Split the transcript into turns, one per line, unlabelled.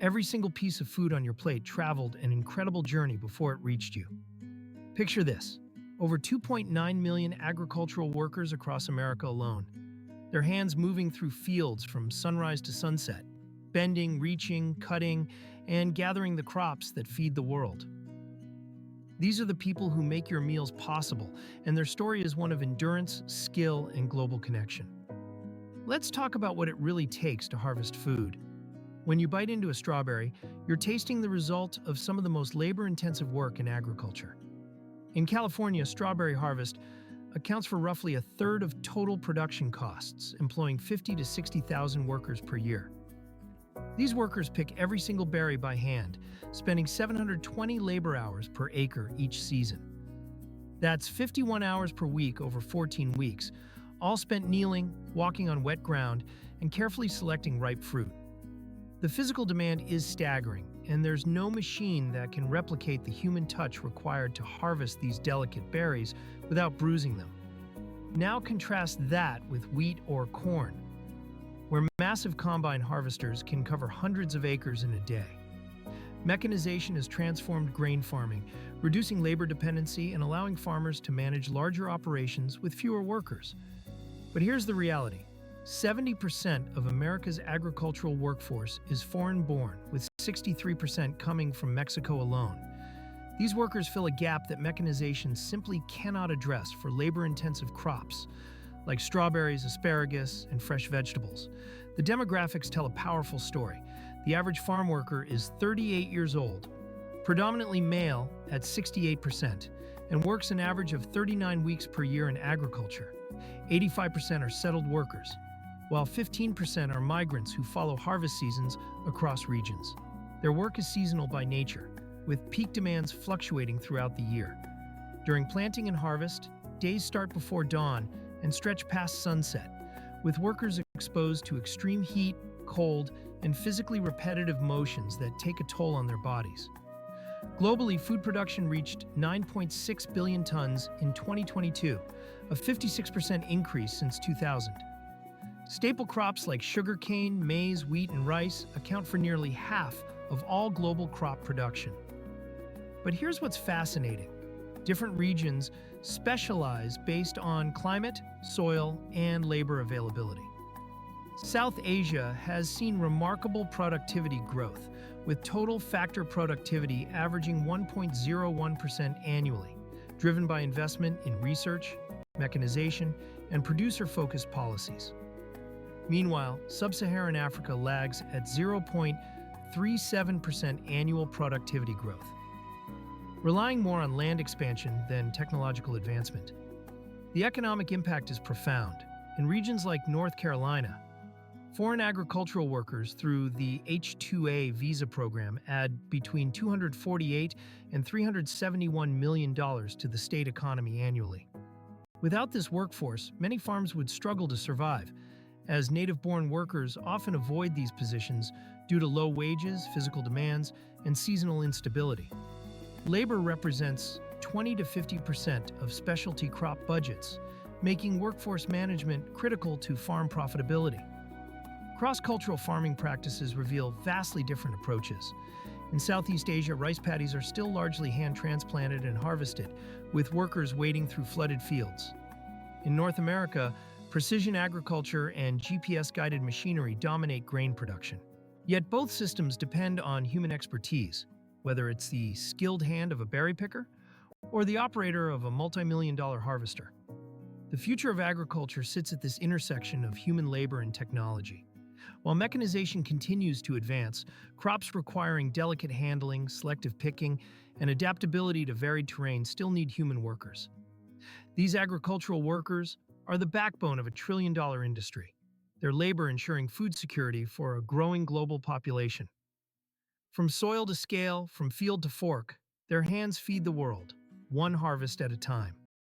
Every single piece of food on your plate traveled an incredible journey before it reached you. Picture this: over 2.9 million agricultural workers across America alone, their hands moving through fields from sunrise to sunset, bending, reaching, cutting, and gathering the crops that feed the world. These are the people who make your meals possible, and their story is one of endurance, skill, and global connection. Let's talk about what it really takes to harvest food. When you bite into a strawberry, you're tasting the result of some of the most labor-intensive work in agriculture. In California, strawberry harvest accounts for roughly a third of total production costs, employing 50 to 60,000 workers per year. These workers pick every single berry by hand, spending 720 labor hours per acre each season. That's 51 hours per week over 14 weeks, all spent kneeling, walking on wet ground, and carefully selecting ripe fruit. The physical demand is staggering, and there's no machine that can replicate the human touch required to harvest these delicate berries without bruising them. Now contrast that with wheat or corn, where massive combine harvesters can cover hundreds of acres in a day. Mechanization has transformed grain farming, reducing labor dependency and allowing farmers to manage larger operations with fewer workers. But here's the reality: 70% of America's agricultural workforce is foreign-born, with 63% coming from Mexico alone. These workers fill a gap that mechanization simply cannot address for labor-intensive crops, like strawberries, asparagus, and fresh vegetables. The demographics tell a powerful story. The average farm worker is 38 years old, predominantly male at 68%, and works an average of 39 weeks per year in agriculture. 85% are settled workers, while 15% are migrants who follow harvest seasons across regions. Their work is seasonal by nature, with peak demands fluctuating throughout the year. During planting and harvest, days start before dawn and stretch past sunset, with workers exposed to extreme heat, cold, and physically repetitive motions that take a toll on their bodies. Globally, food production reached 9.6 billion tons in 2022, a 56% increase since 2000. Staple crops like sugarcane, maize, wheat, and rice account for nearly half of all global crop production. But here's what's fascinating: different regions specialize based on climate, soil, and labor availability. South Asia has seen remarkable productivity growth, with total factor productivity averaging 1.01% annually, driven by investment in research, mechanization, and producer-focused policies. Meanwhile, Sub-Saharan Africa lags at 0.37% annual productivity growth, relying more on land expansion than technological advancement. The economic impact is profound. In regions like North Carolina, foreign agricultural workers through the H-2A visa program add between $248 and $371 million to the state economy annually. Without this workforce, many farms would struggle to survive, as native-born workers often avoid these positions due to low wages, physical demands, and seasonal instability. Labor represents 20 to 50% of specialty crop budgets, making workforce management critical to farm profitability. Cross-cultural farming practices reveal vastly different approaches. In Southeast Asia, rice paddies are still largely hand-transplanted and harvested, with workers wading through flooded fields. In North America, precision agriculture and GPS-guided machinery dominate grain production. Yet both systems depend on human expertise, whether it's the skilled hand of a berry picker or the operator of a multi-million-dollar harvester. The future of agriculture sits at this intersection of human labor and technology. While mechanization continues to advance, crops requiring delicate handling, selective picking, and adaptability to varied terrain still need human workers. These agricultural workers are the backbone of a trillion-dollar industry, their labor ensuring food security for a growing global population. From soil to scale, from field to fork, their hands feed the world, one harvest at a time.